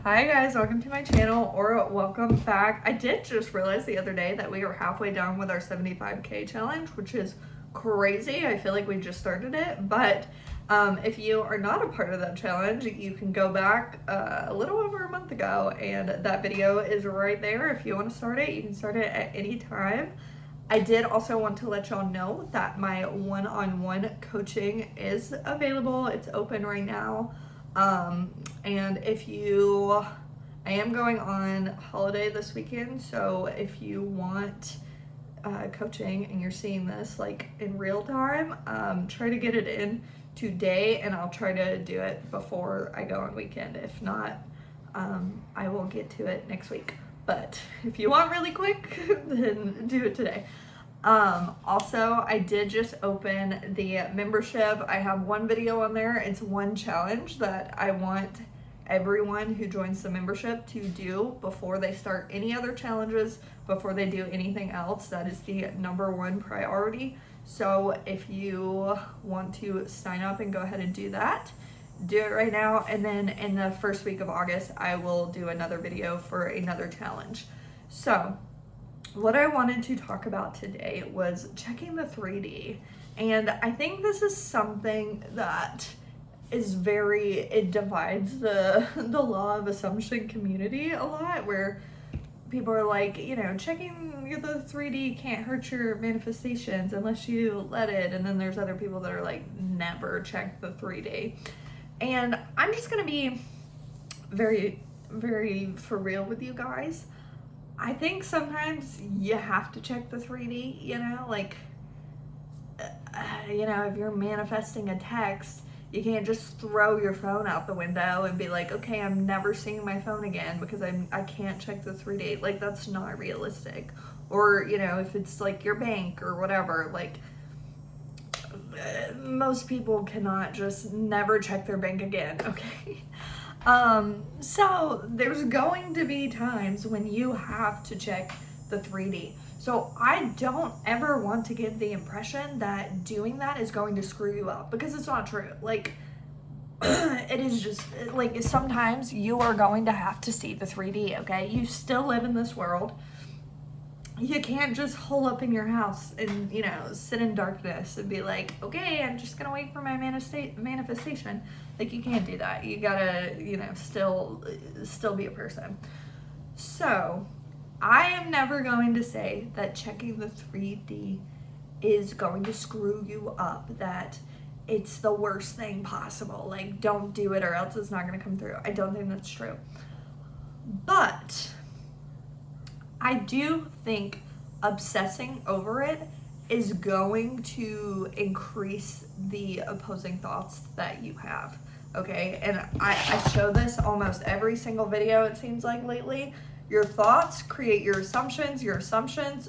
Hi guys, welcome to my channel, or welcome back. I did just realize the other day that we are halfway done with our 75K challenge, which is crazy. I feel like we just started it, but if you are not a part of that challenge, you can go back a little over a month ago, and that video is right there. If you want to start it, you can start it at any time. I did also want to let y'all know that my one-on-one coaching is available. It's open right now. And I am going on holiday this weekend, so if you want coaching and you're seeing this like in real time, try to get it in today, and I'll try to do it before I go on weekend. If not, I will get to it next week. But if you want really quick, then do it today. Also, I did just open the membership. I have one video on there. It's one challenge that I want everyone who joins the membership to do before they start any other challenges, before they do anything else. That is the #1 priority. So if you want to sign up and go ahead and do that, do it right now. And then in the first week of August, I will do another video for another challenge. So what I wanted to talk about today was checking the 3D. And I think this is something that is it divides the law of assumption community a lot, where people are like, checking the 3D can't hurt your manifestations unless you let it. And then there's other people that are like, never check the 3D. And I'm just gonna be very, very for real with you guys. I think sometimes you have to check the 3D, if you're manifesting a text, you can't just throw your phone out the window and be like, okay, I'm never seeing my phone again because I can't check the 3D. Like, that's not realistic. Or, if it's like your bank or whatever, like, most people cannot just never check their bank again, okay? So there's going to be times when you have to check the 3D. So I don't ever want to give the impression that doing that is going to screw you up, because it's not true. Like, it is just, like, sometimes you are going to have to see the 3D, okay? You still live in this world. You can't just hole up in your house and, sit in darkness and be like, okay, I'm just gonna wait for my manifestation. Like, you can't do that. You gotta, still be a person. So I am never going to say that checking the 3D is going to screw you up, that it's the worst thing possible. Like, don't do it or else it's not gonna come through. I don't think that's true. But I do think obsessing over it is going to increase the opposing thoughts that you have, okay? And I show this almost every single video, it seems like, lately. Your thoughts create your assumptions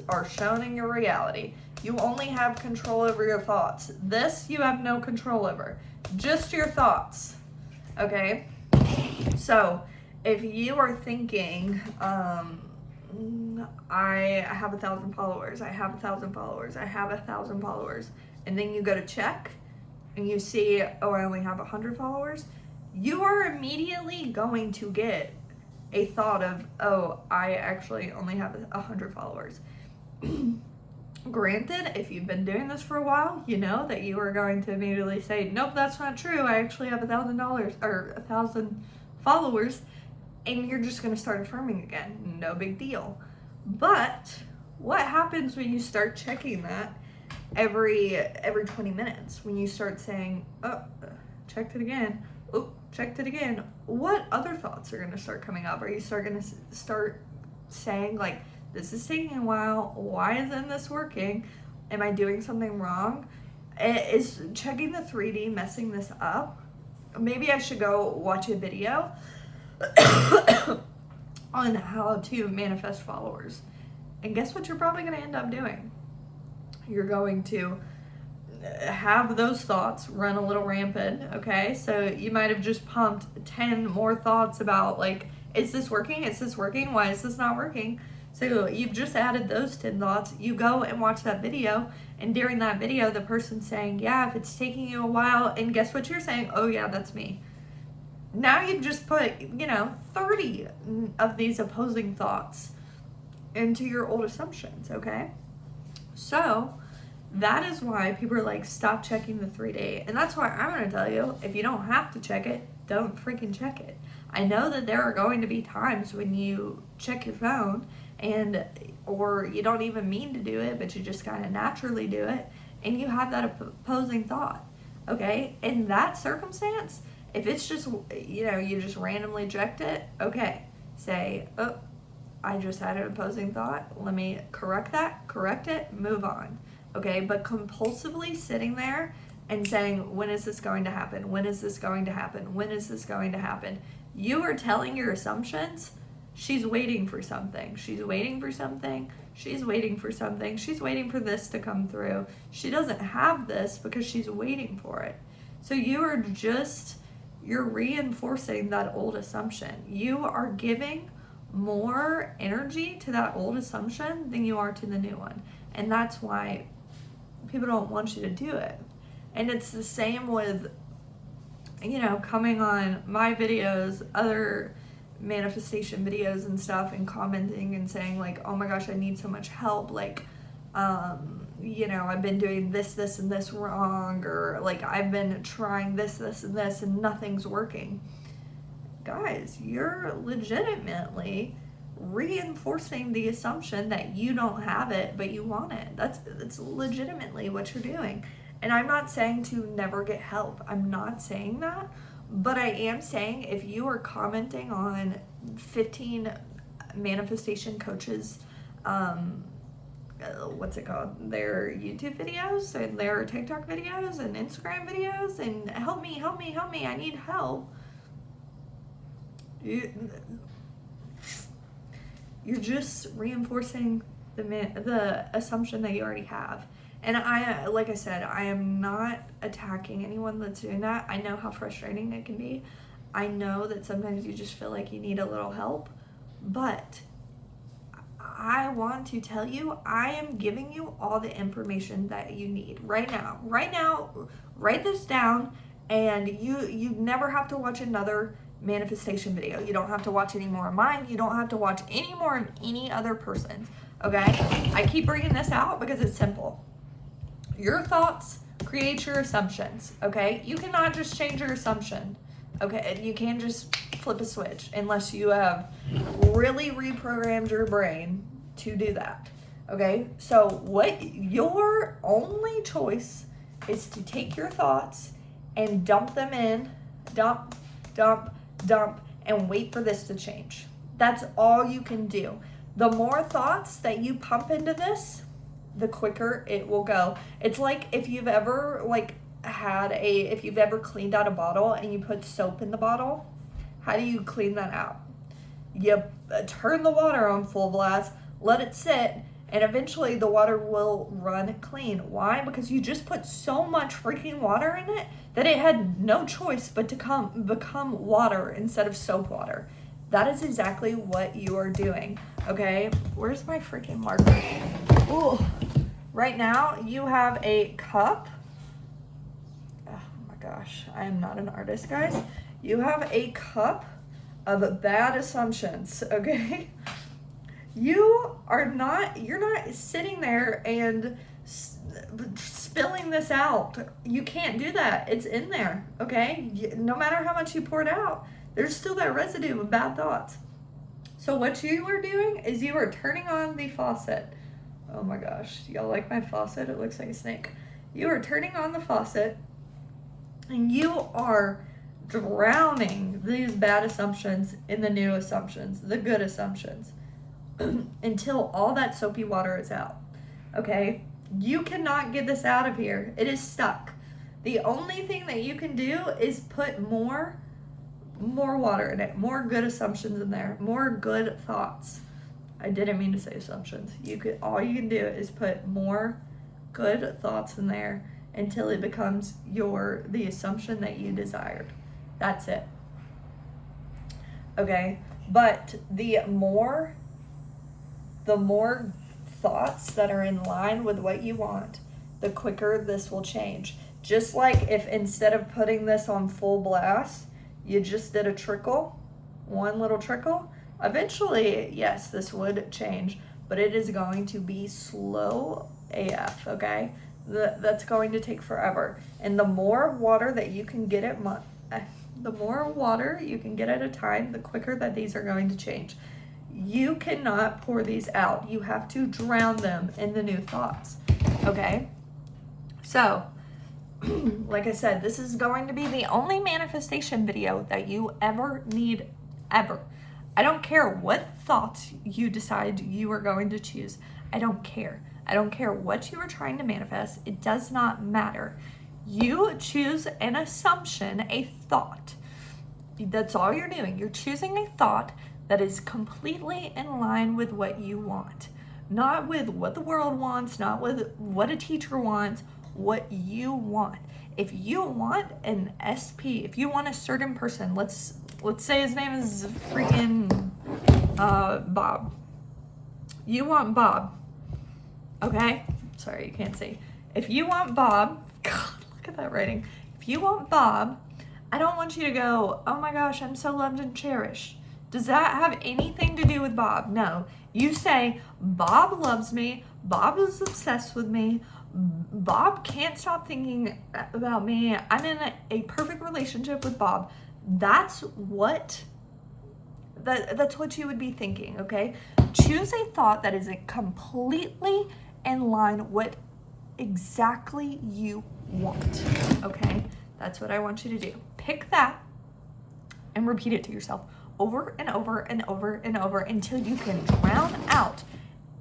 are shown in your reality. You only have control over your thoughts. This you have no control over, just your thoughts, okay? So if you are thinking, I have 1,000 followers, I have 1,000 followers, I have 1,000 followers, and then you go to check and you see, oh, I only have 100 followers, you are immediately going to get a thought of, oh, I actually only have 100 followers. Granted, if you've been doing this for a while, you know that you are going to immediately say, nope, that's not true, I actually have $1,000 or 1,000 followers. And you're just going to start affirming again. No big deal. But what happens when you start checking that every 20 minutes? When you start saying, oh, checked it again. Oh, checked it again. What other thoughts are going to start coming up? Are you going to start saying, like, this is taking a while. Why isn't this working? Am I doing something wrong? Is checking the 3D messing this up? Maybe I should go watch a video on how to manifest followers. And guess what you're probably going to end up doing? You're going to have those thoughts run a little rampant, okay? So you might have just pumped 10 more thoughts about, like, is this working? Is this working? Why is this not working? So you've just added those 10 thoughts. You go and watch that video, and during that video, the person's saying, yeah, if it's taking you a while, and guess what you're saying? Oh yeah, that's me. Now you just put, 30 of these opposing thoughts into your old assumptions, okay? So that is why people are like, stop checking the 3-day. And that's why I'm going to tell you, if you don't have to check it, don't freaking check it. I know that there are going to be times when you check your phone or you don't even mean to do it, but you just kind of naturally do it, and you have that opposing thought, okay? In that circumstance, if it's just, you just randomly checked it, okay, say, oh, I just had an opposing thought. Let me correct it, move on, okay? But compulsively sitting there and saying, when is this going to happen? When is this going to happen? When is this going to happen? You are telling your assumptions, she's waiting for something. She's waiting for something. She's waiting for something. She's waiting for this to come through. She doesn't have this because she's waiting for it. So you're reinforcing that old assumption. You are giving more energy to that old assumption than you are to the new one. And that's why people don't want you to do it. And it's the same with, coming on my videos, other manifestation videos and stuff, and commenting and saying like, oh my gosh, I need so much help. Like, I've been doing this, and this wrong, or like I've been trying this, and this, and nothing's working. Guys, you're legitimately reinforcing the assumption that you don't have it, but you want it. That's legitimately what you're doing. And I'm not saying to never get help. I'm not saying that. But I am saying if you are commenting on 15 manifestation coaches, what's it called? Their YouTube videos and their TikTok videos and Instagram videos, and help me, I need help. You're just reinforcing the assumption that you already have. And like I said, I am not attacking anyone that's doing that. I know how frustrating it can be. I know that sometimes you just feel like you need a little help. But I want to tell you, I am giving you all the information that you need right now. Right now, write this down, and you never have to watch another manifestation video. You don't have to watch any more of mine. You don't have to watch any more of any other person's, okay? I keep bringing this out because it's simple. Your thoughts create your assumptions, okay? You cannot just change your assumption, okay? You can't just flip a switch unless you have really reprogrammed your brain to do that, okay? So your only choice is to take your thoughts and dump them in, dump, and wait for this to change. That's all you can do. The more thoughts that you pump into this, the quicker it will go. It's like if you've ever if you've ever cleaned out a bottle and you put soap in the bottle, how do you clean that out? You turn the water on full blast, let it sit, and eventually the water will run clean. Why? Because you just put so much freaking water in it that it had no choice but to become water instead of soap water. That is exactly what you are doing, okay? Where's my freaking marker? Ooh. Right now, you have a cup. Oh my gosh, I am not an artist, guys. You have a cup of bad assumptions, okay? You're not sitting there and spilling this out. You can't do that. It's in there, okay? No matter how much you pour it out, there's still that residue of bad thoughts. So what you are doing is you are turning on the faucet. Oh my gosh, y'all like my faucet? It looks like a snake. You are turning on the faucet, and you are drowning these bad assumptions in the new assumptions, the good assumptions, until all that soapy water is out, okay? You cannot get this out of here. It is stuck. The only thing that you can do is put more water in it, more good assumptions in there, more good thoughts. I didn't mean to say assumptions. All you can do is put more good thoughts in there until it becomes the assumption that you desired. That's it. Okay? But the more thoughts that are in line with what you want, the quicker this will change. Just like if instead of putting this on full blast, You just did a trickle, one little trickle. Eventually, yes, this would change, but it is going to be slow AF, okay? That's going to take forever. And the more water that you can get at the more water you can get at a time, the quicker that these are going to change. You cannot pour these out. You have to drown them in the new thoughts, okay? So, like I said, this is going to be the only manifestation video that you ever need, ever. I don't care what thoughts you decide you are going to choose. I don't care. I don't care what you are trying to manifest. It does not matter. You choose an assumption, a thought. That's all you're doing. You're choosing a thought that is completely in line with what you want. Not with what the world wants, not with what a teacher wants, what you want. If you want an SP, if you want a certain person, let's say his name is freaking Bob. You want Bob, okay? Sorry, you can't see. If you want Bob, God, look at that writing. If you want Bob, I don't want you to go, oh my gosh, I'm so loved and cherished. Does that have anything to do with Bob? No. You say, Bob loves me, Bob is obsessed with me, Bob can't stop thinking about me, I'm in a perfect relationship with Bob. That's what you would be thinking, okay? Choose a thought that is completely in line with exactly you want, okay? That's what I want you to do. Pick that and repeat it to yourself over and over and over and over until you can drown out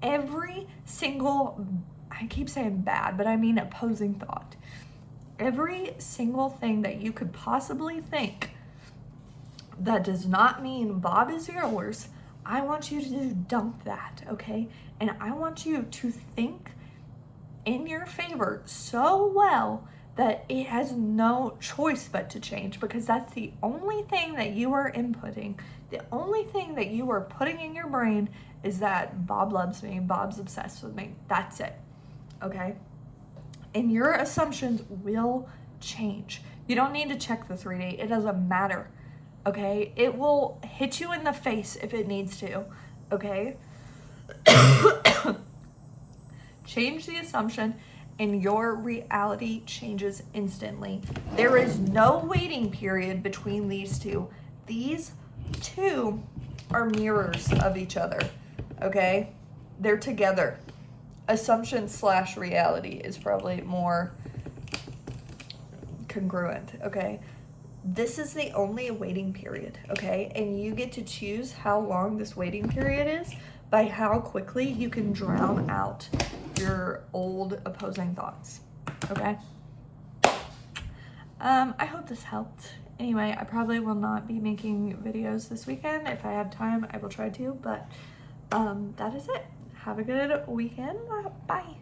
every single, I keep saying bad, but I mean opposing thought. Every single thing that you could possibly think that does not mean Bob is yours, I want you to dump that, okay? And I want you to think in your favor so well that it has no choice but to change, because that's the only thing that you are inputting. The only thing that you are putting in your brain is that Bob loves me, Bob's obsessed with me. That's it, okay? And your assumptions will change. You don't need to check the 3D. It doesn't matter, okay? It will hit you in the face if it needs to, okay? Change the assumption and your reality changes instantly. There is no waiting period between these two. These two are mirrors of each other, okay? They're together. Assumption / reality is probably more congruent, okay? This is the only waiting period, okay? And you get to choose how long this waiting period is by how quickly you can drown out your old opposing thoughts, okay? I hope this helped. Anyway, I probably will not be making videos this weekend. If I have time, I will try to, but that is it. Have a good weekend. Bye.